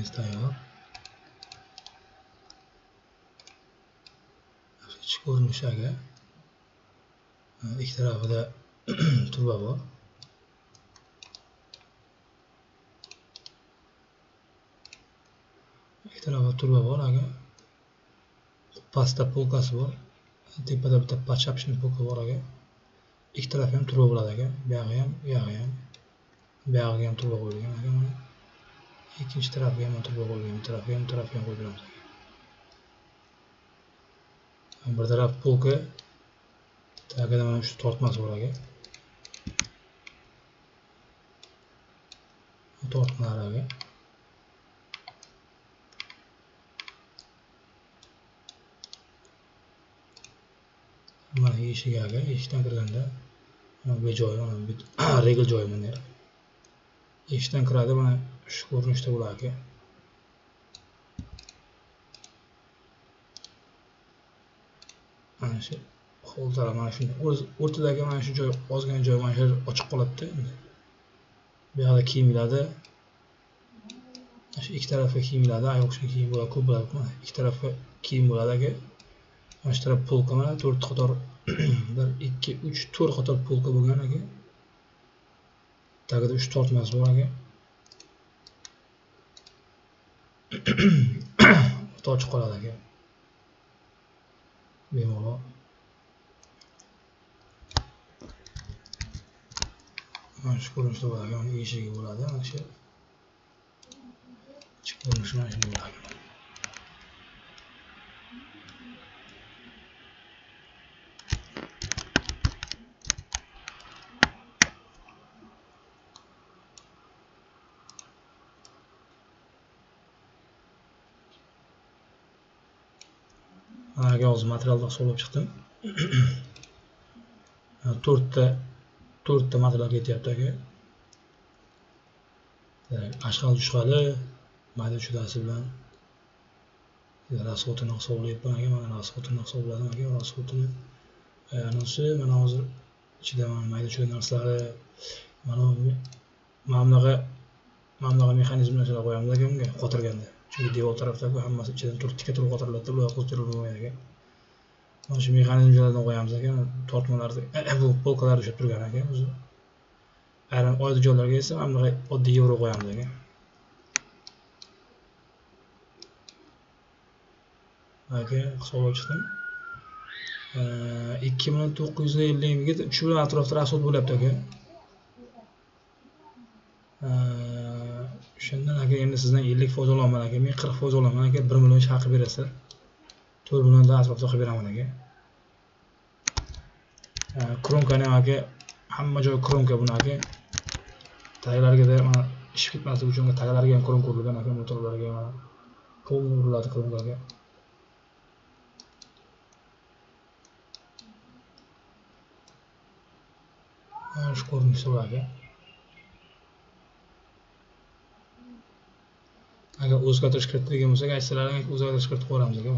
Pulkingiz tayyor. Ichki ko'rinishi aka. Ikki tarafida turba bor. Ikki tarafida turba bor aka. Pastda polkasi bor. Tepada bitta podshapniy polka bor aka. Ikki tarafga ham turba bo'ladi aka. Bu yog'i ham, bu yog'i ham. Bu yog'iga ham turba qo'yilgan aka mana. Ikkinchi tarafga ham turba qo'yilgan, bu tarafga ham, bu tarafga ham qo'ydiramiz aka. Bir taraf polka, tagida mana shu tortmasi bor aka. Tortmalar aka. Mana eshik aka, eshikdan kirganda bu joyi mana bu regl joyi mana. Eshikdan kiradi mana shu ko'rinishda bo'ladi aka. Mana shu holda mana shunday o'rtadagi mana shu joy, ozgina joy mana shu ochiq qoladi-da endi. Bu yoqda kiyimladi. Shu ikki tarafga kiyimladi, oyoq uchun kiyim bo'ladi, ko'p bo'ladi. Mana ikki tarafga kiyim bo'ladi aka. Mana shu taraf polka mana 4 qator 1 2 3 4 qator polka bo'lgan aka. Tagida 3 tortmasi bor aka. Ochiq qoladi aka. Bemalol. Mana shu ko'rinishda bo'ladi aka, eshigi bo'ladi mana shu. Ichki ko'rinishi mana shunday bo'ladi. Mana hozir materialni hisoblab chiqdim. 4 ta material ketyapti aka. Ashqal jushqali mayda chudasi bilan rasxotini hisoblayapman aka. Mana rasxotini hisobladim aka. Rasxotini ayanosi mana hozir ichida mayda chuda narsalari mana bunaqa mexanizm narsalar qo'yamiz aka bunga qotirganda. Chunki devor tarafdagi hammasi ichidan tikka turib qotiriladi, bular qo'zdirib bo'lmaydi aka. Mana shu mexanizmlardan qo'yamiz aka. Tortmalarni bu polkalar ushlab turgan aka o'zi. Ayrim oddiy joylarga esa mana bunday oddiy yevro qo'yamiz aka. Aka hisoblab chiqdim. 2950 yigit shu bilan atrofda rasxot bo'lyapti aka. Shundan aka endi sizdan 50% olaman aka. Men 40% olaman aka. 1 million haqi berasizlar. 4 milliondan atrofida qilib beraman aka. Kronkani ham aka hamma joy kronka buni aka. Taglariga mana ishib ketmasligi uchun taglariga ham kronka urilgan aka, motorlarga mana pol uriladi kronkaga. Mana shu ko'rinishda bor aka. Agar o'zgartirish kiritadigan bo'lsak, aytsalar o'zgartirish kiritib qo'yamiz aka.